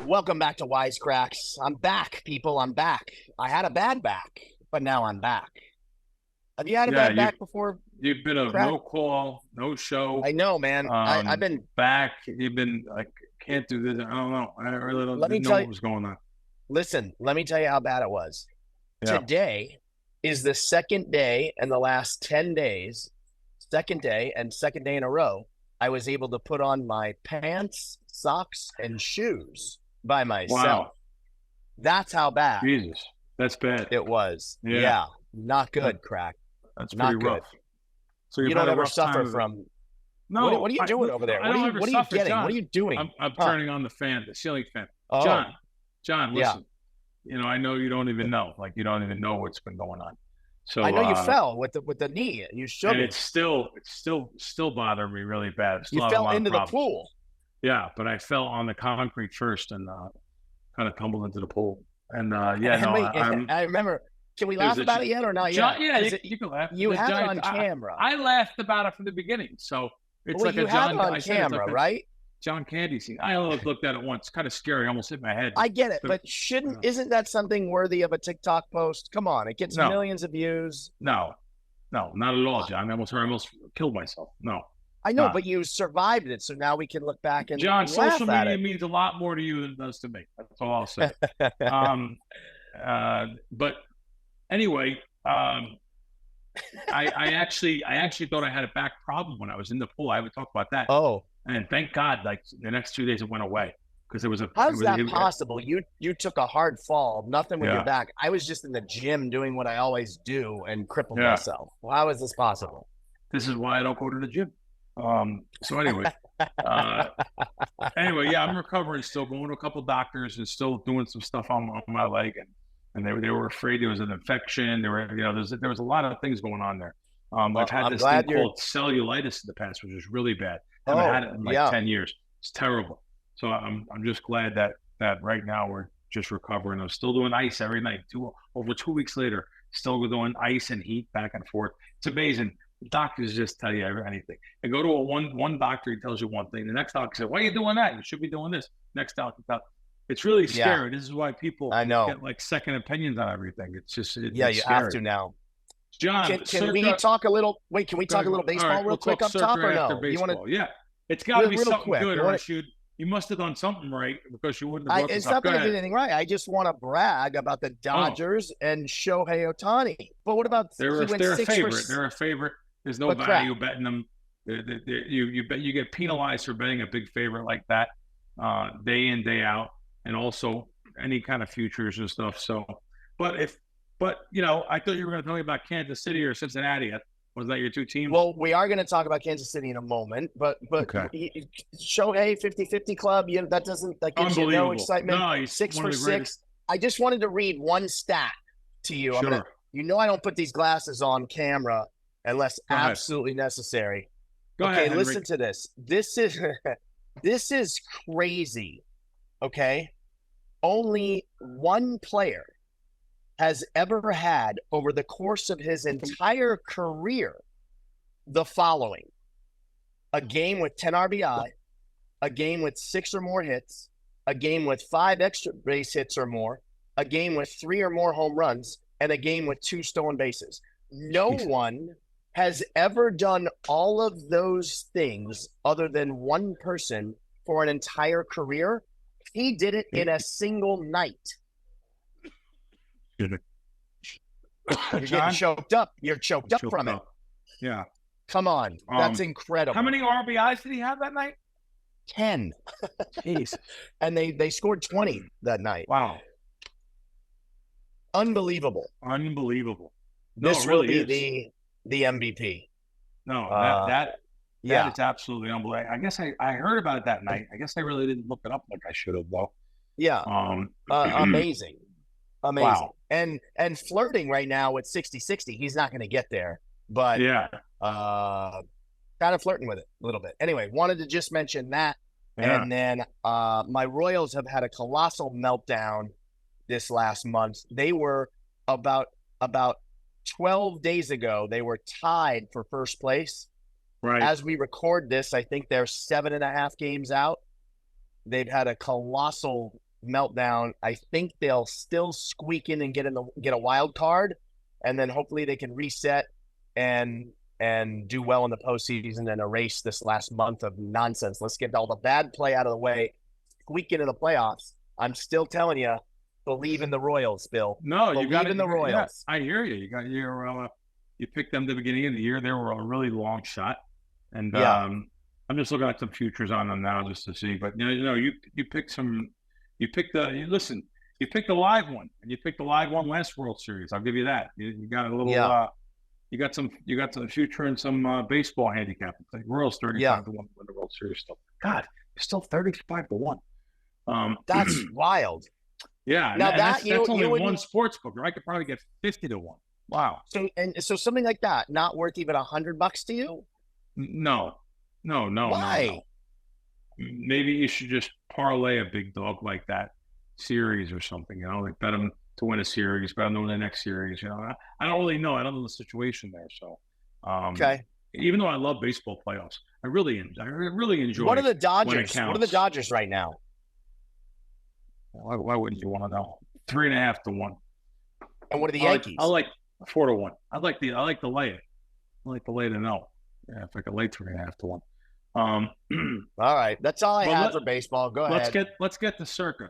Welcome back to Wise Kracks. I'm back, people. I'm back. I had a bad back, but now I'm back. Have you had a bad back before? You've been a Crack? no call, no show. I know, man. I've been. Back. You've been like, can't do this. I don't know. I really didn't know what was going on. Listen, let me tell you how bad it was. Yeah. Today is the second day in the last 10 days, second day in a row, I was able to put on my pants, socks, and shoes by myself. Wow. That's how bad. Jesus. That's bad. It was. Yeah. Not good, Crack. That's not pretty rough. Good. So you don't ever suffer from. No. What are you doing over there? What are you getting? John, what are you doing? I'm turning on the fan, the ceiling fan. Oh. John, listen. Yeah. I know you don't even know. Like, you don't even know what's been going on. So I know you fell with the knee. You shook and it. It's still bothering me really bad. You fell into the pool. Yeah, but I fell on the concrete first and kind of tumbled into the pool. And I remember. Can we laugh about it yet or not yet? Yeah, you can laugh. You had it on camera. I laughed about it from the beginning. So it's like you had it on camera, right? John Candy scene. I only looked at it once. It's kind of scary. I almost hit my head. I get it, but isn't that something worthy of a TikTok post? Come on, it gets millions of views. No, not at all, John. I almost killed myself. No. I know, but you survived it, so now we can look back and John, social media it. means a lot more to you than it does to me. That's all I'll say. But anyway, I actually thought I had a back problem when I was in the pool. I would talk about that. Oh. And thank God, like the next 2 days it went away because there was a. How's that possible? You took a hard fall, nothing with your back. I was just in the gym doing what I always do and crippled myself. Well, how is this possible? This is why I don't go to the gym. So anyway, I'm recovering still, going to a couple doctors and still doing some stuff on my leg, and they were afraid there was an infection. There was a lot of things going on there. I've had this thing called cellulitis in the past, which is really bad. I haven't had it in like 10 years. It's terrible. So I'm just glad that right now we're just recovering. I'm still doing ice every night. Over 2 weeks later, still doing ice and heat back and forth. It's amazing. The doctors just tell you anything. And go to one doctor, he tells you one thing. The next doctor says, "Why are you doing that? You should be doing this." Next doctor, it's really scary. This is why people get like second opinions on everything. It's just you have to now. John, can we talk a little? Wait, can we talk a little baseball real quick up top or no? You want to? Yeah, it's got to be something good, or you must have done something right because you wouldn't have. It's not that I did anything right. I just want to brag about the Dodgers and Shohei Ohtani. But what about they're a favorite? They're a favorite. There's no value betting them. You get penalized for betting a big favorite like that day in, day out, and also any kind of futures and stuff. So, But I thought you were going to tell me about Kansas City or Cincinnati. Was that your two teams? Well, we are going to talk about Kansas City in a moment, but Shohei 50-50 club, that gives you no excitement. No, he's 6 for 6. I just wanted to read one stat to you. Sure. I don't put these glasses on camera unless absolutely necessary. Go ahead, Henry. Listen to this. This is crazy. Okay, only one player has ever had over the course of his entire career the following: a game with 10 RBI, a game with 6 or more hits, a game with 5 extra base hits or more, a game with 3 or more home runs, and a game with 2 stolen bases. No one has ever done all of those things other than one person for an entire career. He did it in a single night. You're getting choked up. You're choked up from it. Yeah. Come on. That's incredible. How many RBIs did he have that night? 10. Jeez. And they scored 20 that night. Wow. Unbelievable. This will be the MVP. No, that is absolutely unbelievable. I guess I heard about it that night. I guess I really didn't look it up like I should have, though. Yeah. Amazing. Wow. And flirting right now with 60-60. He's not going to get there, but kind of flirting with it a little bit. Anyway, wanted to just mention that. Yeah. And then my Royals have had a colossal meltdown this last month. They were about 12 days ago, they were tied for first place. Right. As we record this, I think they're 7.5 games out. They've had a colossal meltdown. I think they'll still squeak in and get a wild card, and then hopefully they can reset and do well in the postseason and erase this last month of nonsense. Let's get all the bad play out of the way, squeak into the playoffs. I'm still telling you, believe in the Royals, Bill. No, you got in the Royals. Yeah, I hear you. You picked them at the beginning of the year. They were a really long shot, and I'm just looking at some futures on them now just to see. But you picked some. You picked You picked the live one, and you picked the live one last World Series. I'll give you that. You got a little. You got some future and some baseball handicap. Like Royals 35 to 1 to win the World Series. Still, God, you're still 35 to 1. That's wild. Yeah. Now that's only one sports book. I could probably get 50 to 1. Wow. So something like that, not worth even $100 to you? No. Why? No. Maybe you should just parlay a big dog like that series or something. Like bet them to win a series, bet them to win the next series. I don't really know. I don't know the situation there. So, okay. Even though I love baseball playoffs, I really enjoy. What are the Dodgers? What are the Dodgers right now? Why wouldn't you want to know? 3.5 to 1. And what are the Yankees? I like 4 to 1. I like the lay it. I like the lay to know. Yeah, if I could lay 3.5 to 1. All right, that's all I have for baseball. Go ahead. Let's get to Circa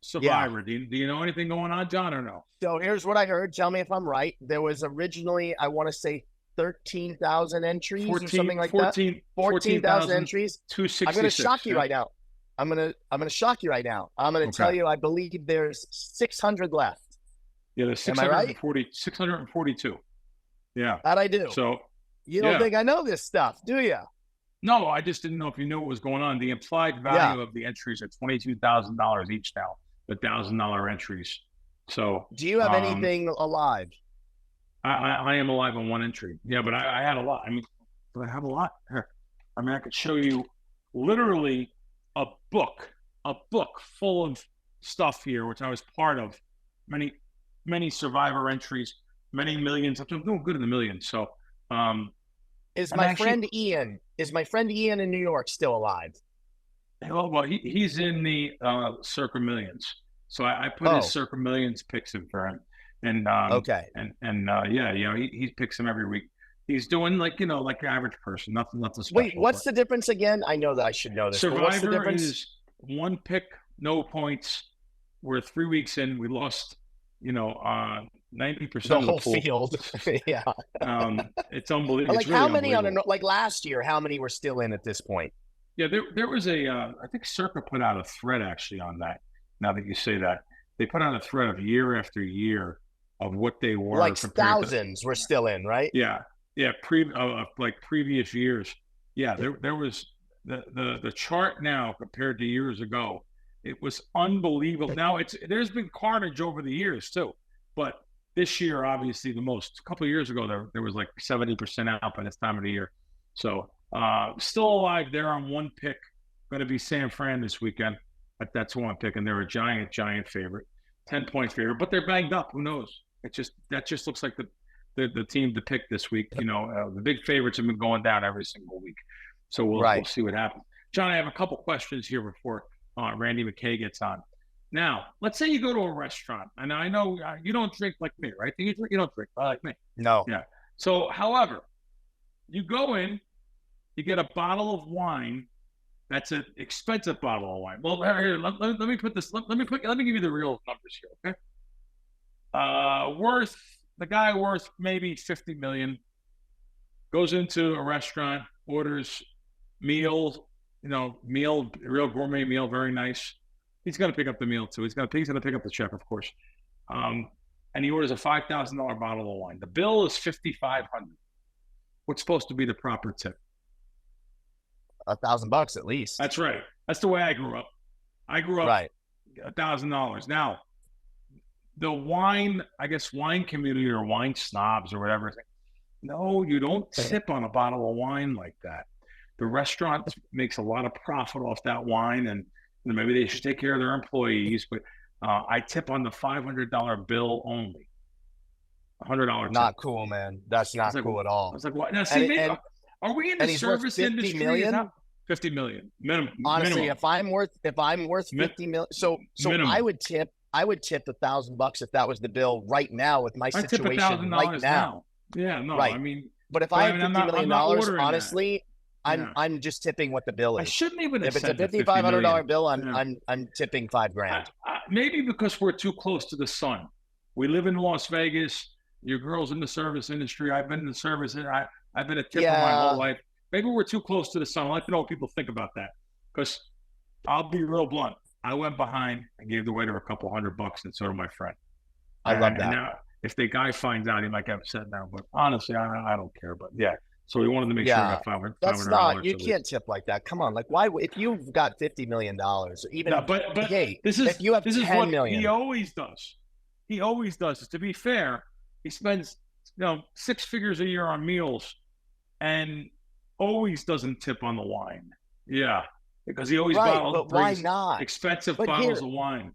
Survivor. Do you know anything going on, John, or no? So here's what I heard. Tell me if I'm right. There was originally, I want to say, 13,000 entries or something like that. 14,000 entries. 266. I'm going to shock you right now. I'm gonna shock you right now. I'm gonna tell you. I believe there's 600 left. Yeah, there's 640, right? 642. Yeah, that I do. So you don't think I know this stuff, do you? No, I just didn't know if you knew what was going on. The implied value of the entries are $22,000 each now. The $1,000 entries. So, do you have anything alive? I am alive on one entry. Yeah, but I had a lot. I mean, do I have a lot? Here, I could show you literally a book full of stuff here, which I was part of. Many Survivor entries, many millions. I'm doing good in the millions. So, is my friend Ian in New York still alive? Well, he's in the Circa Millions. So I put his Circa Millions picks in for him. And he picks them every week. He's doing like the average person, nothing special. Wait, what's the difference again? I know that I should know this. Survivor what's the difference? Is one pick, no points. We're 3 weeks in. We lost, 90% the whole field. Yeah. It's unbelievable. Like, how many like last year? How many were still in at this point? Yeah, there was I think Circa put out a thread actually on that. Now that you say that, they put out a thread of year after year of what they were. Like thousands were still in, right? Yeah. Yeah, like previous years. Yeah, there was the chart now compared to years ago. It was unbelievable. Now there's been carnage over the years too, but this year obviously the most. A couple of years ago there was like 70% out by this time of the year. So still alive there on one pick. Going to be San Fran this weekend. But that's one pick, and they're a giant favorite, 10-point favorite. But they're banged up. Who knows? That just looks like the team to pick this week. The big favorites have been going down every single week. So we'll see what happens. John, I have a couple questions here before Randy McKay gets on. Now, let's say you go to a restaurant, and I know you don't drink like me, right? You don't drink like me. No. Yeah. So, however, you go in, you get a bottle of wine. That's an expensive bottle of wine. Well, here, let me put this. Let me give you the real numbers here, okay? The guy worth maybe $50 million goes into a restaurant, orders meals, real gourmet meal, very nice. He's going to pick up the meal too. He's going to pick up the check, of course. And he orders a $5,000 bottle of wine. The bill is $5,500. What's supposed to be the proper tip? $1,000 at least. That's right. That's the way I grew up. Right. $1,000. Now, the wine community or wine snobs or whatever, no, you don't tip on a bottle of wine like that. The restaurant makes a lot of profit off that wine, and maybe they should take care of their employees. But I tip on the $500 bill only. $100 tip. Not cool, man. That's not cool at all. I was like, what? Now, see, are we in the service industry? 50 million minimum. Honestly, if I'm worth 50 million, so minimum. I would tip $1,000 if that was the bill right now with my situation right now. Yeah, no, right. I mean, but if I have $50 million, honestly, I'm just tipping what the bill is. I shouldn't even. If it's a $5,500 bill, I'm tipping $5,000. Maybe because we're too close to the sun. We live in Las Vegas. Your girl's in the service industry. I've been in the service. I've been a tipper my whole life. Maybe we're too close to the sun. I'd like to know what people think about that. Because I'll be real blunt. I went behind and gave the waiter a couple $100, and so did my friend. I love that. Now, if the guy finds out, he might get upset now. But honestly, I don't care. But yeah. So we wanted to make sure we got $500. That's not. You can't tip like that. Come on. Like, why? If you've got $50 million, or even but hey, if you have $10 million, he always does. He always does. To be fair, he spends 6 figures a year on meals, and always doesn't tip on the wine. Yeah, because he always brings expensive bottles of wine.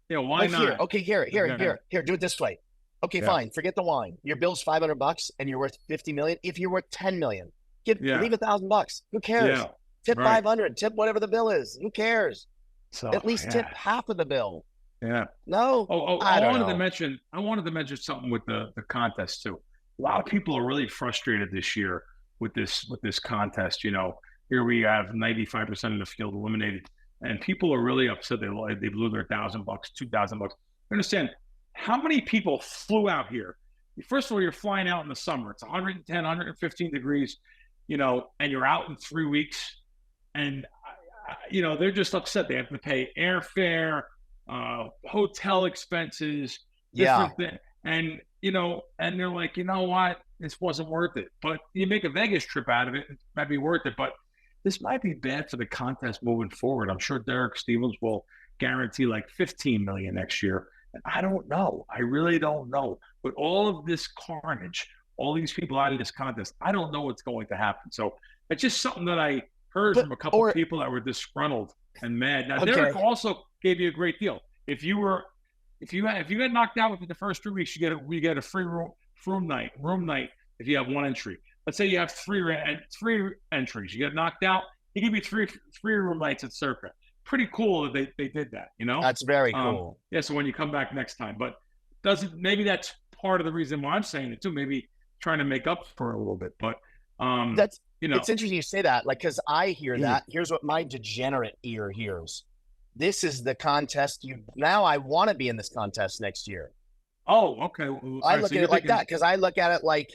Yeah, why not? Here. Do it this way. Okay, fine. Forget the wine. Your bill's $500 and you're worth 50 million. If you're worth 10 million, leave $1,000. Who cares? Yeah, tip 500. Tip whatever the bill is. Who cares? So at least tip half of the bill. Yeah. No. I wanted to mention something with the contest too. A lot of people are really frustrated this year with this contest. Here we have 95% of the field eliminated, and people are really upset. They blew their $1,000, $2,000. Understand how many people flew out here? First of all, you're flying out in the summer. It's 110, 115 degrees, and you're out in 3 weeks, and they're just upset. They have to pay airfare, hotel expenses, different things. And they're like, you know what? This wasn't worth it. But you make a Vegas trip out of it, it might be worth it. But this might be bad for the contest moving forward. I'm sure Derek Stevens will guarantee like 15 million next year. And I don't know. I really don't know. With all of this carnage, all these people out of this contest, I don't know what's going to happen. So it's just something that I heard from a couple of people that were disgruntled and mad. Now, Derek also gave you a great deal. If you get knocked out within the first 3 weeks, you get a free room night if you have one entry. Let's say you have three entries. You get knocked out, he give you three room nights at Circa. Pretty cool that they did that, That's very cool. So when you come back next time, but maybe that's part of the reason why I'm saying it too. Maybe trying to make up for it a little bit, but it's interesting you say that, because I hear that. Here's what my degenerate ear hears. This is the contest now I want to be in this contest next year. Oh, okay. Well, I look at it like that, because I look at it like,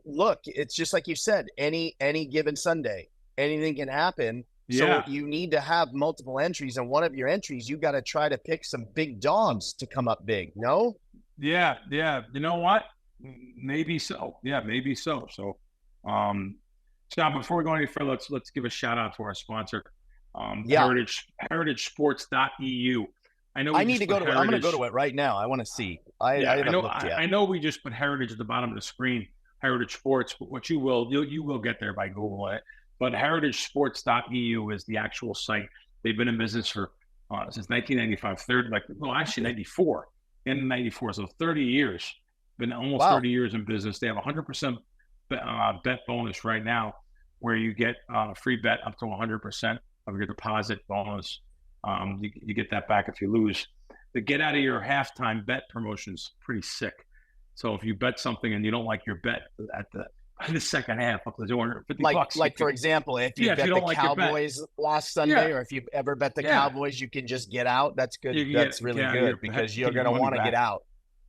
look, it's just like you said, any given Sunday, anything can happen. So you need to have multiple entries, and one of your entries, you got to try to pick some big dogs to come up big. No? Yeah. You know what? Maybe so. Yeah, maybe so. So, now before we go any further, let's give a shout out to our sponsor, heritagesports.eu. I know. I need to go to it. I'm going to go to it right now. I want to see. I haven't looked yet. I know we just put Heritage at the bottom of the screen, Heritage Sports, but what you will get there by Googling it. But heritagesports.eu is the actual site. They've been in business for since 1995, 94, in 94, so 30 years. Been almost 30 years in business. They have 100% bet bonus right now, where you get a free bet up to 100% of your deposit bonus. You get that back if you lose. The get out of your halftime bet promotion's pretty sick. So if you bet something and you don't like your bet at the second half, up to $250. Like for example, if you bet the Cowboys last Sunday, or if you ever bet the Cowboys, you can just get out. That's good. That's really good, because you're going to want to get out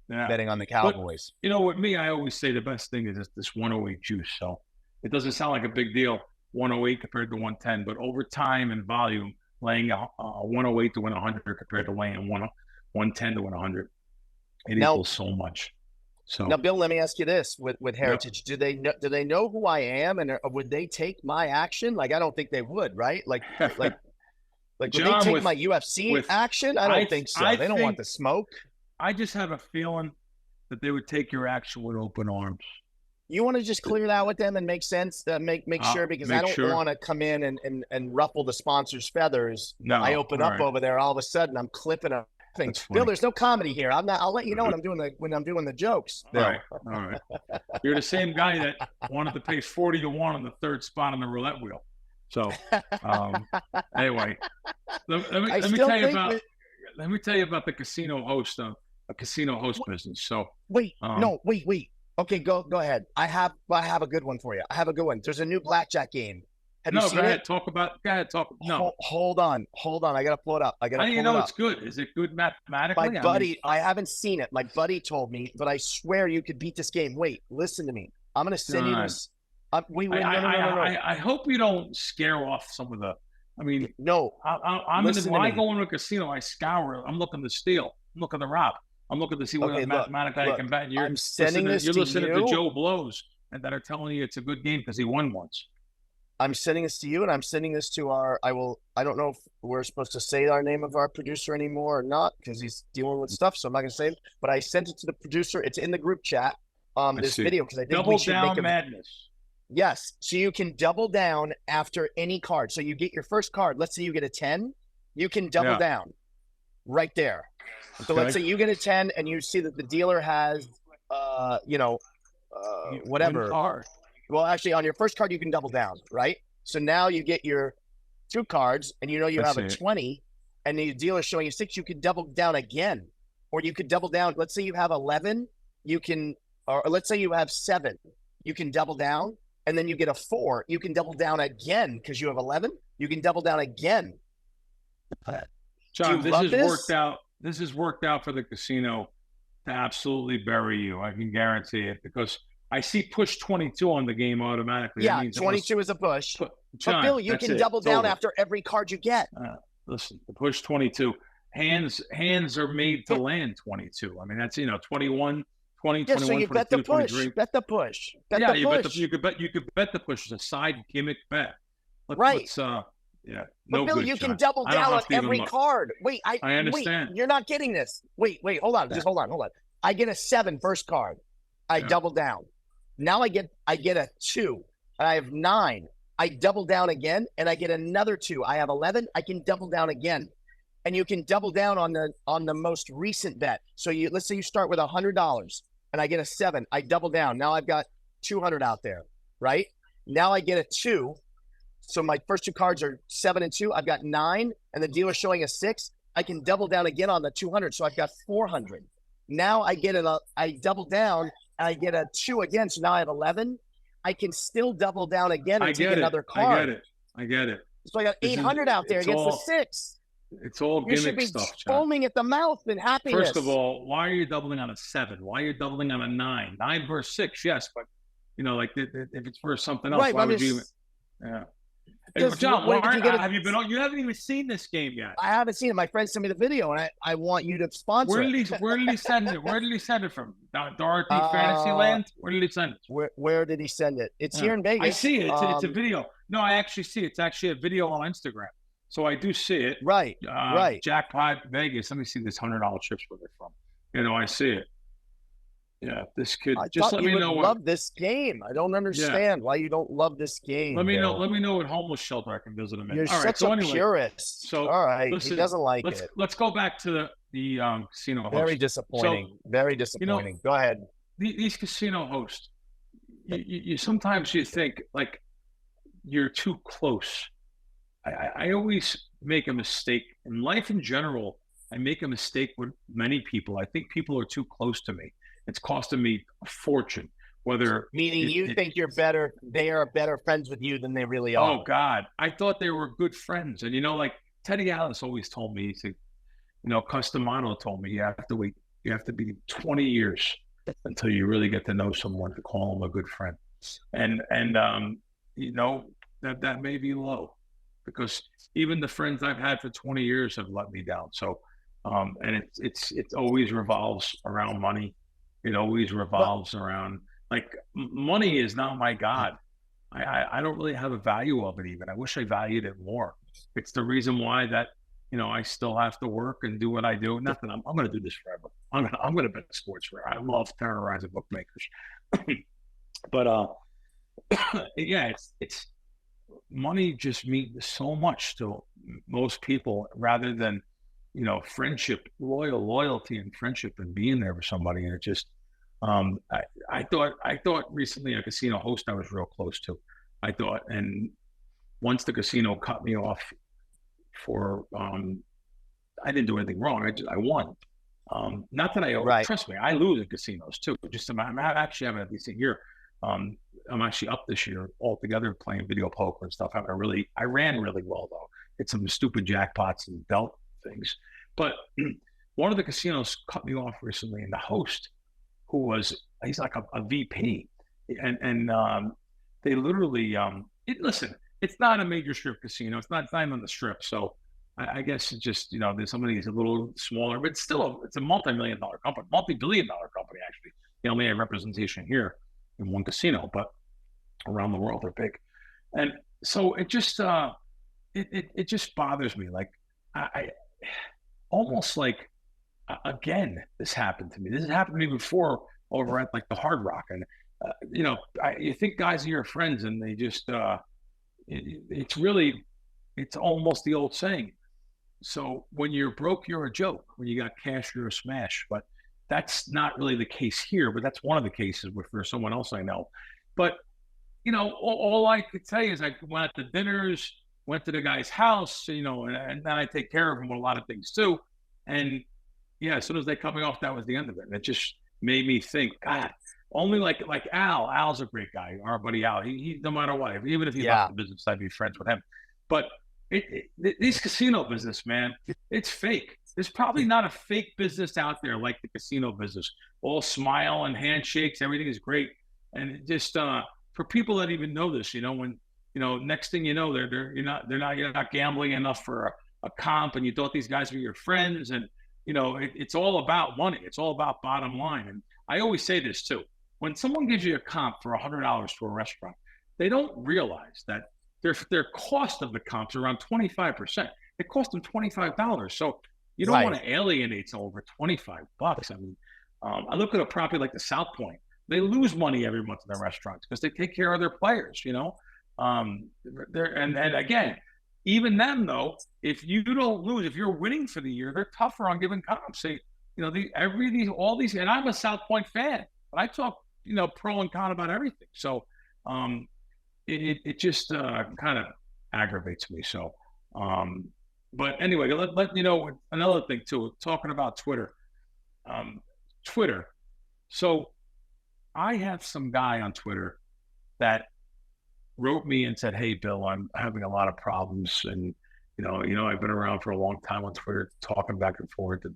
betting on the Cowboys. But, with me, I always say the best thing is this 108 juice. So it doesn't sound like a big deal, 108 compared to 110, but over time and volume, laying a 108 to win 100 compared to laying 110 to win 100, it equals so much. So now, Bill, let me ask you this: with Heritage, do they know who I am, and would they take my action? Like, I don't think they would, right? Like, would John, they take my UFC action? I don't think so. They don't want the smoke. I just have a feeling that they would take your action with open arms. You want to just clear that with them and make sense, make sure, because I don't want to come in and ruffle the sponsor's feathers. No, I open up over there, all of a sudden I'm clipping a thing. Bill, there's no comedy here. I'll let you know when I'm doing the jokes. All right. You're the same guy that wanted to pay 40 to 1 on the third spot on the roulette wheel. So anyway, let me tell you about the casino host, a casino host business. So wait. Okay, go ahead. I have a good one for you. I have a good one. There's a new blackjack game. Have you seen it? Go ahead. No. Hold on. I gotta pull it up. How do you know it's good? Is it good mathematically? My buddy, I haven't seen it. My buddy told me, but I swear you could beat this game. Wait, listen to me. I'm gonna send you this. No. I hope you don't scare off some of the. I mean, no. When I go into a casino, I scour. I'm looking to steal. I'm looking to rob. I'm looking to see what mathematically I can bet. I'm sending this to you. You're listening to Joe Blows, and that are telling you it's a good game because he won once. I'm sending this to you, and I'm sending this to our. I don't know if we're supposed to say our name of our producer anymore or not because he's dealing with stuff. So I'm not going to say it. But I sent it to the producer. It's in the group chat. This video because I think we should make madness. Yes, so you can double down after any card. So you get your first card. Let's say you get a 10, you can double down right there. So let's say you get a 10, and you see that the dealer has, whatever card. Well, actually, on your first card, you can double down, right? So now you get your 2 cards, and you have a 20, and the dealer's showing you 6. You can double down again, or you could double down. Let's say you have 11, or let's say you have 7, you can double down, and then you get a 4. You can double down again because you have 11. You can double down again. John, this is worked out for the casino to absolutely bury you. I can guarantee it because I see push 22 on the game automatically. Yeah, 22 is a push. But Bill, you can double down after every card you get. Listen, the push 22. Hands are made to land 22. I mean, that's 21. 20, yeah, 21, so you 22, bet the push. 23. Bet the push. You could bet the push. It's a side gimmick bet. Right. No but Bill, good, you John. can double down on every card. Wait, I understand. Wait, you're not getting this. Wait, hold on. Just hold on. I get a 7 first card. I double down. Now I get a 2, and I have 9. I double down again, and I get another 2. I have 11. I can double down again, and you can double down on the most recent bet. So let's say you start with $100, and I get a 7. I double down. Now I've got 200 out there, right? Now I get a 2. So my first 2 cards are 7 and 2. I've got 9, and the dealer's showing a 6. I can double down again on the 200, so I've got 400. Now I double down, and I get a 2 again, so now I have 11. I can still double down again and take another card. I get it. So I got 800 out there against the 6. It's all gimmick stuff, John. You should be foaming at the mouth in happiness. First of all, why are you doubling on a 7? Why are you doubling on a 9? 9 versus 6, yes, but if it's for something else, right, why would you? Yeah. Hey, John, you haven't even seen this game yet. I haven't seen it. My friend sent me the video, and I want you to sponsor it. Where did he send it? Where did he send it from? Dorothy Fantasyland? Where did he send it? Where did he send it? It's here in Vegas. I see it. It's a video. No, I actually see it. It's actually a video on Instagram. So I do see it. Right. Jackpot Vegas. Let me see this $100 chips where they're from. I see it. Yeah, this kid. Just let me know. Love this game. I don't understand why you don't love this game. Let me know. Let me know what homeless shelter I can visit him in. You're such a purist. So all right, he doesn't like it. Let's go back to the casino host. Very disappointing. So, very disappointing. Go ahead. These casino hosts, you sometimes you think like you're too close. I always make a mistake in life in general. I make a mistake with many people. I think people are too close to me. It's costing me a fortune. Meaning you think you're better, they are better friends with you than they really are. Oh God, I thought they were good friends. And like Teddy Alice always told me, he said, Customano told me you have to wait. You have to be 20 years until you really get to know someone to call them a good friend. And that may be low because even the friends I've had for 20 years have let me down. So, and it always revolves around money. It always revolves around money is not my God. I don't really have a value of it even. I wish I valued it more. It's the reason why that, I still have to work and do what I do. Nothing. I'm going to do this forever. I'm going to bet sports forever. I love terrorizing bookmakers. But it's money just means so much to most people rather than friendship, loyalty and friendship and being there for somebody. And it just, I thought recently a casino host I was real close to, and once the casino cut me off for I didn't do anything wrong. I won. Not that trust me, I lose in casinos too. Just I'm actually having a decent year. I'm actually up this year altogether playing video poker and stuff. I ran really well though. Hit some stupid jackpots and belt things. But one of the casinos cut me off recently, and the host, he's like a VP, and they literally listen. It's not a major strip casino. It's not on the strip, so I guess it's just there's some of these a little smaller, but still it's a multi-million-dollar company, multi-billion-dollar company actually. They only have representation here in one casino, but around the world they're big, and so it just it just bothers me. Like I almost like again this happened to me. This has happened to me before over at like the Hard Rock, and you think guys are your friends, and they just it's almost the old saying. So when you're broke, you're a joke. When you got cash, you're a smash. But that's not really the case here. But that's one of the cases for someone else I know. But all I could say is I went out to dinners, went to the guy's house, and then I take care of him with a lot of things too. And yeah, as soon as they cut me off, that was the end of it. And it just made me think, God, only like Al. Al's a great guy, our buddy Al. He no matter what, even if he left the business, I'd be friends with him. But these casino business, man, it's fake. There's probably not a fake business out there like the casino business. All smile and handshakes, everything is great. And it just for people that even know this, when next thing you know, you're not gambling enough for a comp, and you thought these guys were your friends, and it's all about money. It's all about bottom line. And I always say this too: when someone gives you a comp for $100 to a restaurant, they don't realize that their cost of the comps are around 25%. It cost them $25. So you don't want to alienate someone over $25. I mean, I look at a property like the South Point. They lose money every month in their restaurants because they take care of their players, and again, even them though, if you don't lose, if you're winning for the year, they're tougher on giving comps. All these, and I'm a South Point fan, but I talk, pro and con about everything. So, it just kind of aggravates me. So, but anyway, let another thing too. Talking about Twitter, Twitter. So, I have some guy on Twitter that wrote me and said, "Hey, Bill, I'm having a lot of problems, and I've been around for a long time on Twitter, talking back and forth, and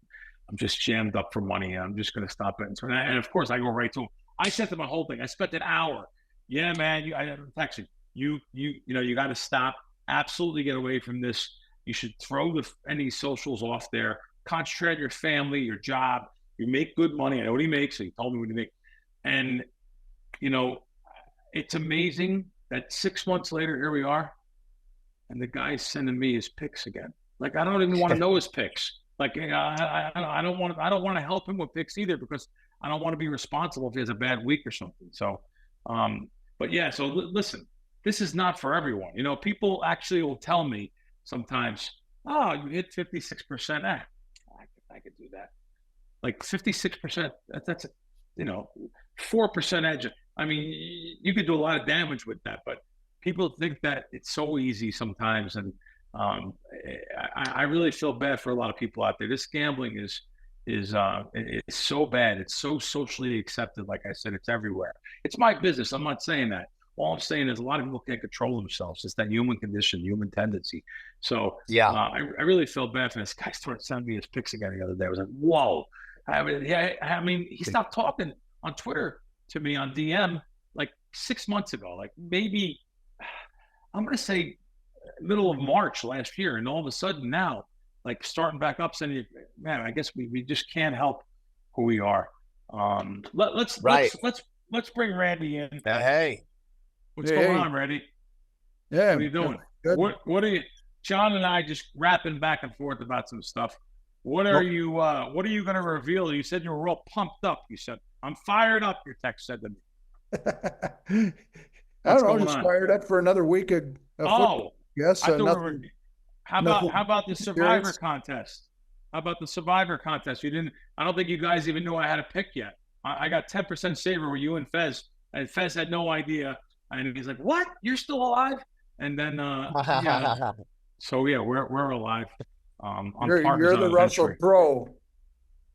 I'm just jammed up for money, and I'm just going to stop it." And of course, I go right to him. I sent him a whole thing. I spent an hour. Yeah, man, you got to stop. Absolutely get away from this. You should throw any socials off there. Concentrate on your family, your job. You make good money. I know what he makes. So he told me what he makes. And, it's amazing that 6 months later, here we are. And the guy's sending me his picks again. Like, I don't even want to know his picks. Like, I don't want to help him with picks either, because I don't want to be responsible if he has a bad week or something. So, but yeah, so listen, this is not for everyone. People actually will tell me sometimes, "Oh, you hit 56%. I could do that." Like 56%, that's 4% edge. I mean, you could do a lot of damage with that, but people think that it's so easy sometimes. And I really feel bad for a lot of people out there. This gambling is it's so bad. It's so socially accepted. Like I said, it's everywhere. It's my business. I'm not saying that. All I'm saying is a lot of people can't control themselves. It's that human condition, human tendency. So yeah, I really feel bad for this guy. Started sending me his picks again the other day. I was like, whoa. I mean, he stopped talking on Twitter to me on DM like 6 months ago. Like maybe I'm going to say middle of March last year, and all of a sudden now, like starting back up, sending, man, I guess we just can't help who we are. Let's bring Randy in. Hey, what's going on, Randy? Yeah, what are you doing? Good. What are you? John and I just rapping back and forth about some stuff. What are you going to reveal? You said you were real pumped up. You said, "I'm fired up," your text said to me. I don't know, I'm just fired up for another week of football. Yes. How about the Survivor contest? How about the Survivor contest? I don't think you guys even knew I had a pick yet. I got 10% saver with you and Fez, and Fez had no idea. And he's like, "What? You're still alive?" And then, yeah. So yeah, we're alive. I'm You're the Russell Crowe.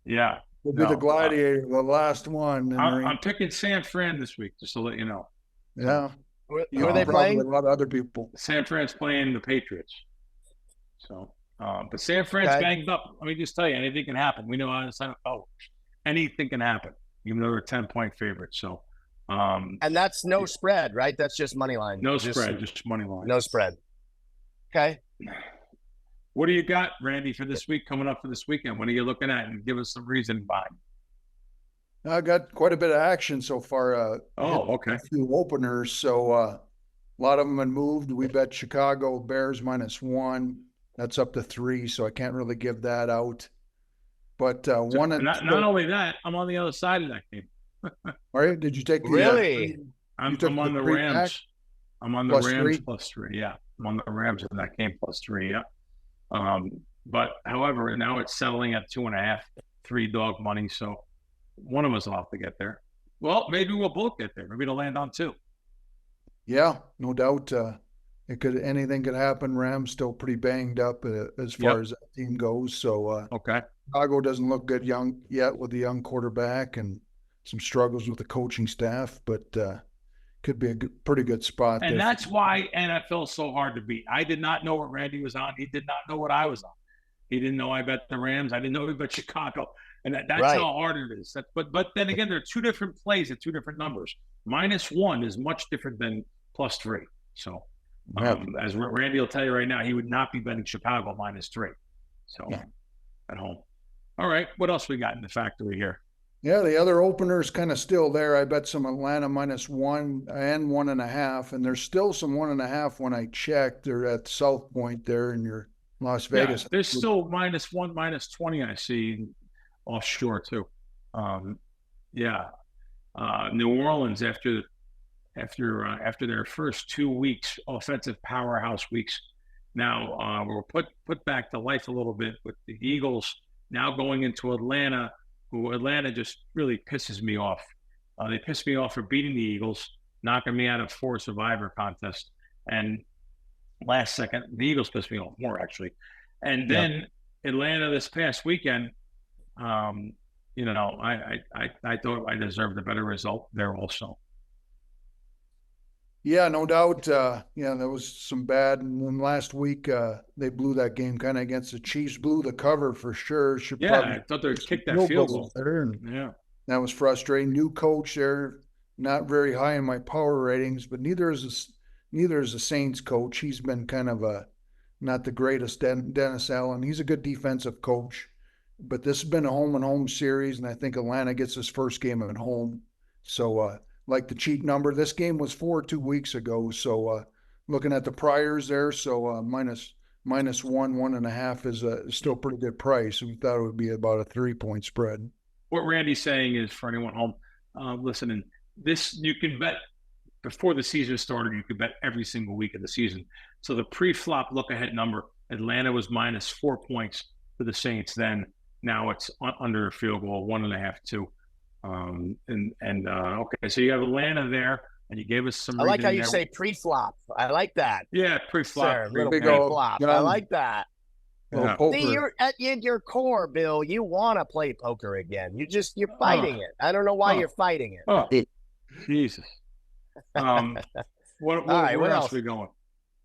Yeah. We'll be the gladiator, the last one. I'm picking San Fran this week, just to let you know. Yeah. Who are they playing? A lot of other people. San Fran's playing the Patriots. So, but San Fran's banged up. Let me just tell you, anything can happen. We know how this NFL works. Anything can happen, even though they're a 10-point favorite. So, and that's no spread, right? That's just money line. No spread, just money line. No spread. Okay. What do you got, Randy, for this week, coming up for this weekend? What are you looking at? And give us some reason behind. I got quite a bit of action so far. Okay. A few openers. So a lot of them have moved. We bet Chicago Bears -1. That's up to 3, so I can't really give that out. But one and not only that, I'm on the other side of that game. All right, did you take the really? I'm on the Rams. Back? I'm on the Rams +3. Yeah, I'm on the Rams in that game +3. Yeah. But however, now it's settling at 2.5, 3 dog money. So one of us will have to get there. Well, maybe we'll both get there. Maybe it'll land on 2. Yeah, no doubt. Anything could happen. Rams still pretty banged up as far as that team goes. So okay, Chicago doesn't look good yet with the young quarterback and some struggles with the coaching staff, but could be a pretty good spot. And that's why NFL is so hard to beat. I did not know what Randy was on. He did not know what I was on. He didn't know I bet the Rams. I didn't know he bet Chicago. And that's right. How hard it is. But then again, there are 2 different plays at 2 different numbers. -1 is much different than +3. So as Randy will tell you right now, he would not be betting Chicago -3. So at home. All right. What else we got in the factory here? Yeah, the other opener's kind of still there. I bet some Atlanta -1 and 1.5, and there's still some 1.5 when I checked. They're at South Point there in your Las Vegas. Yeah, there's still -1, -20 I see offshore too. New Orleans after their first 2 weeks, offensive powerhouse weeks. Now we're put back to life a little bit with the Eagles now going into Atlanta. Atlanta just really pisses me off. They pissed me off for beating the Eagles, knocking me out of 4 Survivor contests. And last second, the Eagles pissed me off more, actually. And then Atlanta this past weekend, I thought I deserved a better result there also. Yeah, no doubt. There was some bad. And then last week, they blew that game kind of against the Chiefs, blew the cover for sure. I thought they'd kick that field goal. That was frustrating. New coach there, not very high in my power ratings, but neither is the Saints coach. He's been kind of not the greatest. Dennis Allen. He's a good defensive coach, but this has been a home-and-home series, and I think Atlanta gets his first game at home. So, like the cheap number. This game was 4 2 weeks ago. So looking at the priors there, so -1, 1.5 is still a pretty good price. We thought it would be about a 3-point spread. What Randy's saying is, for anyone home listening, this you can bet before the season started. You could bet every single week of the season. So the pre-flop look-ahead number, Atlanta was -4 points for the Saints. Then now it's under a field goal, 1.5, 2. Okay, so you have Atlanta there, and you gave us some. I like how you say pre-flop. I like that. Yeah, pre-flop. Pre-flop. I like that. Yeah. See, you're at your core, Bill. You want to play poker again. You're fighting it. I don't know why you're fighting it. Oh, Jesus. Where else are we going?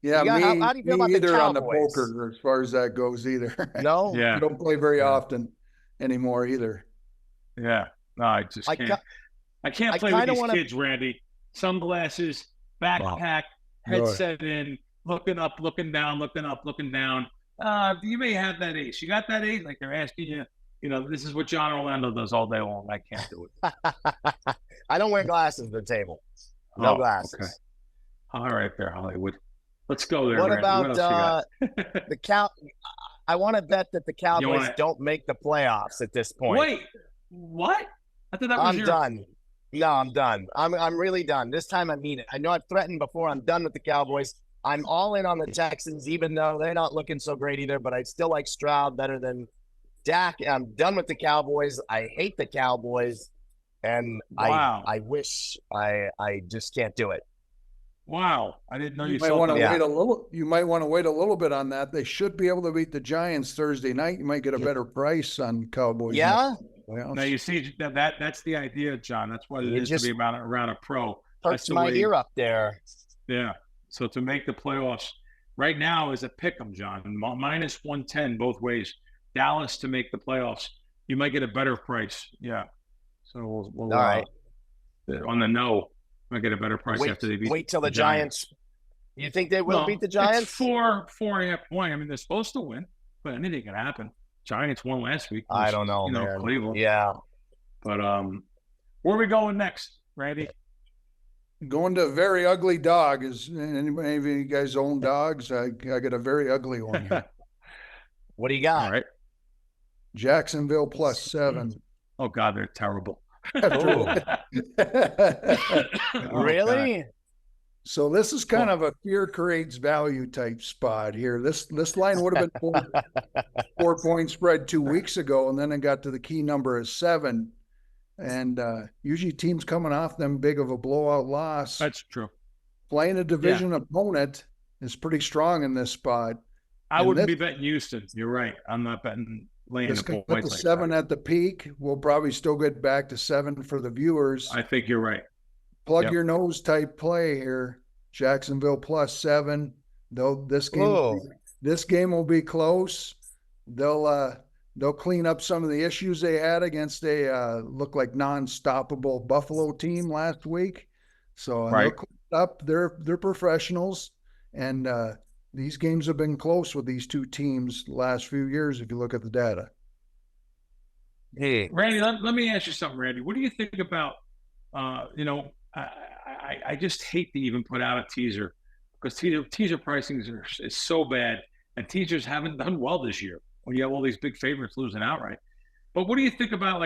Yeah, how do you feel about either the on the poker as far as that goes either. No, I don't play very often anymore either. Yeah. No, I just can't. I can't play with these kids, Randy. Sunglasses, backpack, headset in, looking up, looking down, looking up, looking down. You may have that ace. You got that ace? Like they're asking you, this is what Jon Orlando does all day long. I can't do it. I don't wear glasses at the table. No glasses. Okay. All right there, Hollywood. Let's go there. What Randy. about the Cow? I want to bet that the Cowboys don't make the playoffs at this point. Wait, what? I thought that was done. No, I'm done. I'm really done. This time I mean it. I know I've threatened before. I'm done with the Cowboys. I'm all in on the Texans, even though they're not looking so great either. But I still like Stroud better than Dak. I'm done with the Cowboys. I hate the Cowboys, and I wish I just can't do it. Wow, I didn't know you might saw want to that. wait a little. You might want to wait a little bit on that. They should be able to beat the Giants Thursday night. You might get a better price on Cowboys. Yeah. Now you see that's the idea, John. That's what it is to be around a pro. Hurts my ear up there. Yeah. So to make the playoffs right now is a pick 'em, John. Minus 110 both ways. Dallas to make the playoffs. You might get a better price. Yeah. So we'll all right. On the no, might get a better price after they beat. Wait till the Giants. You think they will beat the Giants? It's 4.5 point. I mean, they're supposed to win, but anything can happen. Giants won last week. I don't know, man. Cleveland. Yeah. But where are we going next, Randy? Going to a very ugly dog. Is any of you guys own dogs? I got a very ugly one here. What do you got? All right. Jacksonville +7. Oh God, they're terrible. Really? So this is kind of a fear creates value type spot here. This line would have been 4-point spread 2 weeks ago, and then it got to the key number of 7. And usually teams coming off them big of a blowout loss. That's true. Playing a division opponent is pretty strong in this spot. I wouldn't be betting Houston. You're right. I'm not betting laying the points like 7 at the peak. We'll probably still get back to 7 for the viewers. I think you're right. Plug your nose type play here. Jacksonville +7. Though this game will be close. They'll clean up some of the issues they had against a look like non-stoppable Buffalo team last week. So they'll clean up. They're professionals, and these games have been close with these two teams the last few years. If you look at the data. Hey, Randy, let me ask you something, Randy. What do you think about? I just hate to even put out a teaser because teaser pricing is so bad, and teasers haven't done well this year when you have all these big favorites losing outright. But what do you think about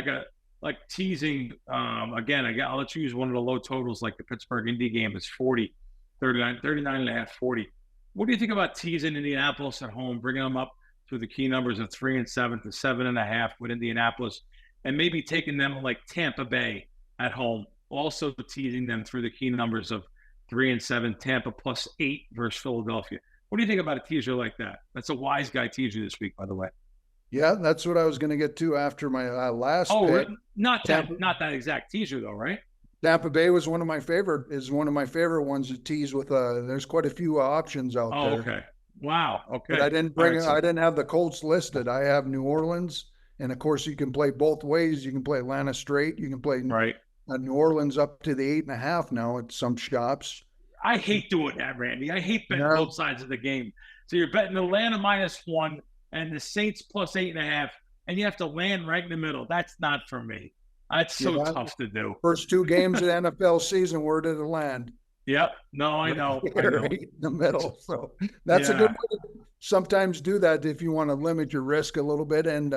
like teasing? Again, I'll let you use one of the low totals like the Pittsburgh Indy game. It's 40, 39.5, 40. What do you think about teasing Indianapolis at home, bringing them up to the key numbers of 3 and 7 to 7.5 with Indianapolis, and maybe taking them like Tampa Bay at home, also teasing them through the key numbers of 3 and 7, Tampa +8 versus Philadelphia. What do you think about a teaser like that? That's a wise guy teaser this week, by the way. Yeah, that's what I was going to get to after my last pick. Not that exact teaser though, right? Tampa Bay was one of my favorite ones to tease with. There's quite a few options out there. Oh, okay. Wow. Okay. But I didn't have the Colts listed. I have New Orleans, and of course you can play both ways. You can play Atlanta straight. You can play New Orleans up to the 8.5 now at some shops. I hate doing that, Randy. I hate betting both sides of the game. So you're betting Atlanta -1 and the Saints +8.5, and you have to land right in the middle. That's not for me. That's so tough to do. First 2 games of the NFL season, where did it land? Yep. No, I know. Right in the middle. So that's a good way to sometimes do that if you want to limit your risk a little bit, and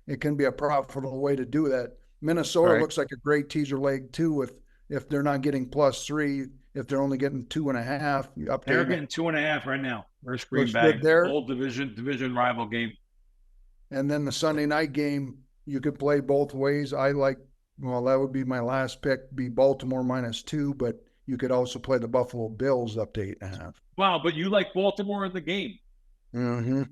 it can be a profitable way to do that. Minnesota looks like a great teaser leg too. If they're not getting +3, if they're only getting 2.5, they're getting 2.5 right now. Versus Green Bay, old division rival game. And then the Sunday night game, you could play both ways. That would be my last pick, be Baltimore -2, but you could also play the Buffalo Bills up to 8.5. Wow, but you like Baltimore in the game. Mm-hmm.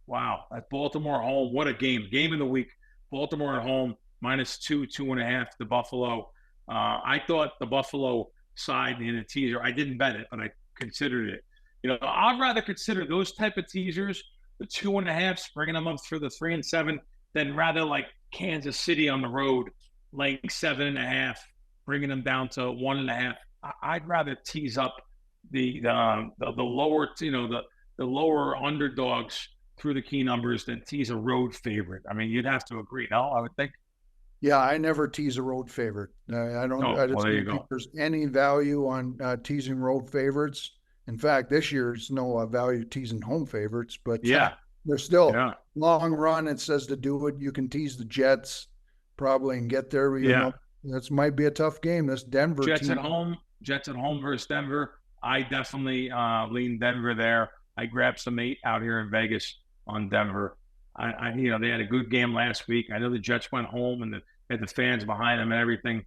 Wow, at Baltimore at home, what a game. Game of the week. Baltimore at home, -2, 2.5 to Buffalo. I thought the Buffalo side in a teaser, I didn't bet it, but I considered it. I'd rather consider those type of teasers, the 2.5, bringing them up through the 3 and 7, than rather like Kansas City on the road, laying 7.5, bringing them down to 1.5. I'd rather tease up the lower, the lower underdogs through the key numbers than tease a road favorite. I mean, you'd have to agree, no? I would think. Yeah, I never tease a road favorite. I don't. I just don't think there's any value on teasing road favorites. In fact, this year's no value teasing home favorites. But there's still long run. It says to do it. You can tease the Jets probably and get there. That might be a tough game. This Denver Jets team. Jets at home versus Denver. I definitely lean Denver there. I grabbed some 8 out here in Vegas on Denver. They had a good game last week. I know the Jets went home and had the fans behind them and everything.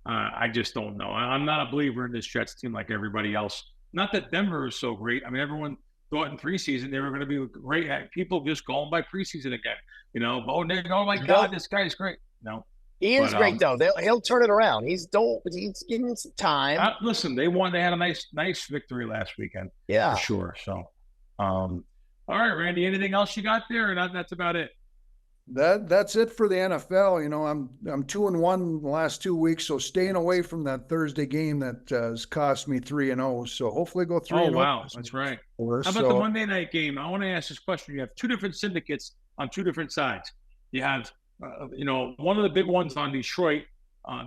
I just don't know. I'm not a believer in this Jets team like everybody else. Not that Denver is so great. I mean, everyone thought in preseason they were going to be great. People just going by preseason again. Oh, oh my God, this guy's great. No, he is great though. He'll turn it around. He's getting some time. Listen, they won. They had a nice victory last weekend. Yeah, for sure. So, all right, Randy. Anything else you got there, or not? That's about it. That's it for the NFL. I'm 2-1 the last 2 weeks, so staying away from that Thursday game that has cost me 3-0. So hopefully go 3-0. Oh wow, that's right. How about the Monday night game? I want to ask this question. You have two different syndicates on two different sides. You have one of the big ones on Detroit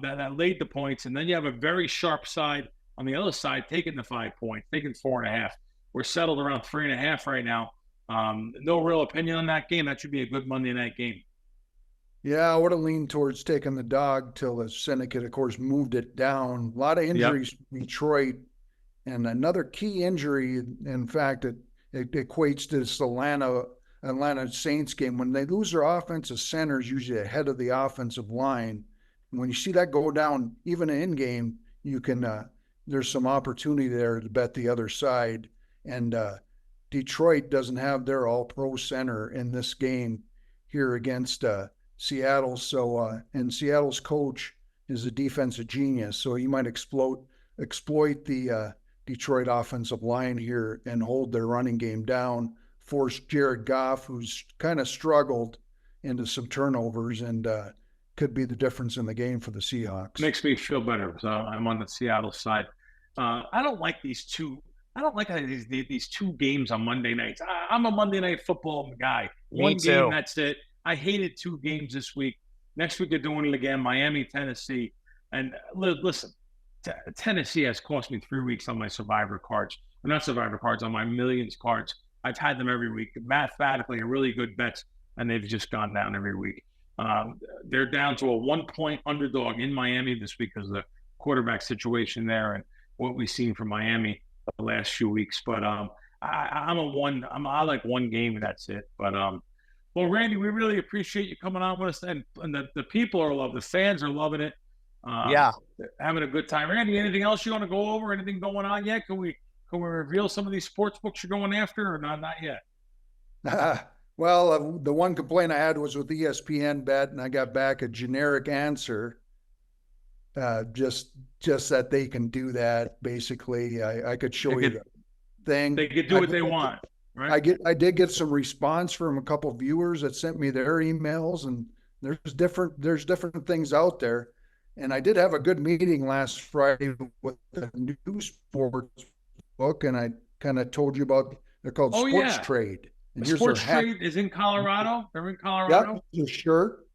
that laid the points, and then you have a very sharp side on the other side taking the 5 points, taking 4.5. We're settled around 3.5 right now. No real opinion on that game. That should be a good Monday night game. Yeah, I would have leaned towards taking the dog till the syndicate, of course, moved it down. A lot of injuries for Detroit. And another key injury, in fact, it equates to this Atlanta Saints game. When they lose their offensive centers, usually ahead of the offensive line. And when you see that go down, even in game, you can there's some opportunity there to bet the other side. And Detroit doesn't have their all-pro center in this game here against Seattle. So, and Seattle's coach is a defensive genius, so he might exploit the Detroit offensive line here and hold their running game down, force Jared Goff, who's kind of struggled, into some turnovers, and could be the difference in the game for the Seahawks. Makes me feel better. So I'm on the Seattle side. I don't like these two games on Monday nights. I'm a Monday night football guy. One game, that's it. I hated 2 games this week. Next week they're doing it again, Miami, Tennessee. And listen, Tennessee has cost me 3 weeks on my Survivor cards. Or not Survivor cards, on my Millions cards. I've had them every week. Mathematically, really good bets, and they've just gone down every week. They're down to a 1-point underdog in Miami this week because of the quarterback situation there and what we've seen from Miami the last few weeks. But I like one game, and that's it. But well, Randy, we really appreciate you coming on with us, and the people are loving, the fans are loving it. Having a good time. Randy, anything else you want to go over? Anything going on yet? Can we reveal some of these sports books you're going after, or not yet? Well, the one complaint I had was with ESPN bet, and I got back a generic answer. Just that they can do that. Basically, I could show you the thing. They could do what they want. Right. I did get some response from a couple of viewers that sent me their emails, and there's different things out there. And I did have a good meeting last Friday with the new sports book, and I kind of told you about, they're called Sports Trade. And Sports Trade is in Colorado. They're in Colorado. Yep, your shirt.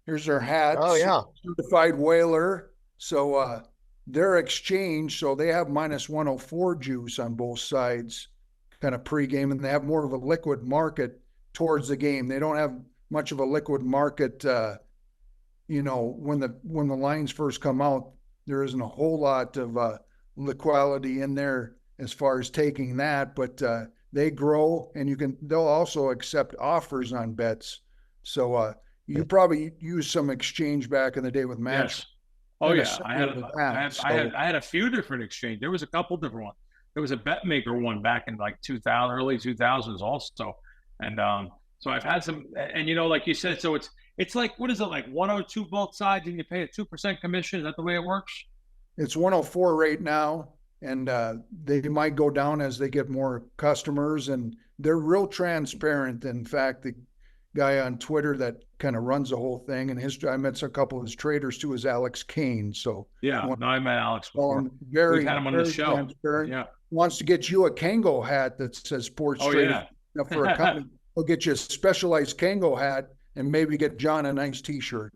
Here's their hats. Oh yeah, certified whaler. So their exchange, so they have -104 juice on both sides, kind of pregame, and they have more of a liquid market towards the game. They don't have much of a liquid market. When the lines first come out, there isn't a whole lot of liquidity in there as far as taking that, but they grow, and they'll also accept offers on bets. So you probably used some exchange back in the day with Match. Yes. Oh yeah, I had a few different exchange. There was a couple different ones. There was a bet maker one back in like 2000, early 2000s also, and so I've had some. And like you said, so it's like, what is it, like 102 both sides, and you pay a 2% commission? Is that the way it works? It's 104 right now, and they might go down as they get more customers, and they're real transparent. In fact, the guy on Twitter that kind of runs the whole thing, and I met a couple of his traders too, is Alex Kane. So I met Alex before. We've had him on the show. Yeah, wants to get you a Kango hat that says Sports Trade for a company. He'll get you a specialized Kango hat and maybe get John a nice T-shirt.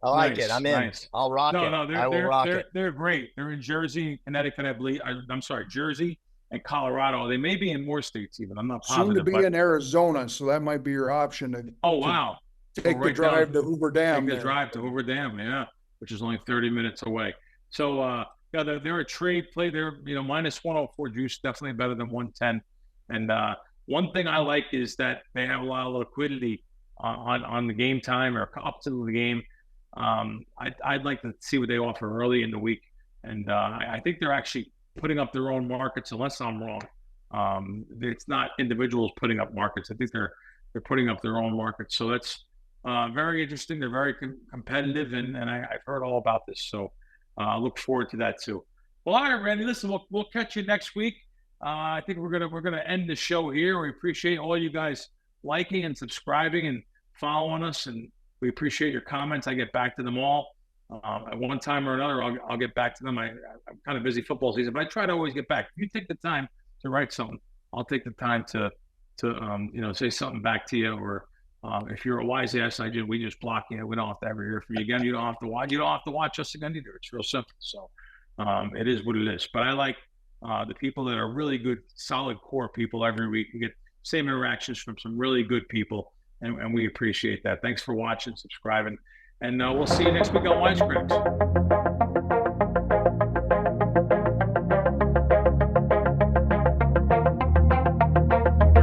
I like it. I'm in. Nice. I'll rock it. I will rock it. They're great. They're in Jersey, Connecticut, I believe. I'm sorry, Jersey and Colorado. They may be in more states even. I'm not positive. Soon to be in Arizona, so that might be your option. Wow. Take the drive to Hoover Dam. Take the drive to Hoover Dam, which is only 30 minutes away. So, they're a trade play. They're, -104 juice, definitely better than 110. And one thing I like is that they have a lot of liquidity on the game time or up to the game. I'd like to see what they offer early in the week. And I think they're actually putting up their own markets, unless I'm wrong. It's not individuals putting up markets. I think they're putting up their own markets. So that's very interesting. They're very competitive, and I've heard all about this. So I look forward to that too. Well, all right, Randy. Listen, we'll catch you next week. I think we're gonna end the show here. We appreciate all you guys liking and subscribing and following us, and we appreciate your comments. I get back to them all. At one time or another, I'll get back to them. I'm kind of busy football season, but I try to always get back. If you take the time to write something, I'll take the time to say something back to you. Or if you're a wise ass, we just block you. We don't have to ever hear from you again. You don't have to watch. You don't have to watch us again either. It's real simple. So it is what it is. But I like the people that are really good, solid core people every week. We get same interactions from some really good people, and we appreciate that. Thanks for watching, subscribing, and we'll see you next week on Wise Kracks.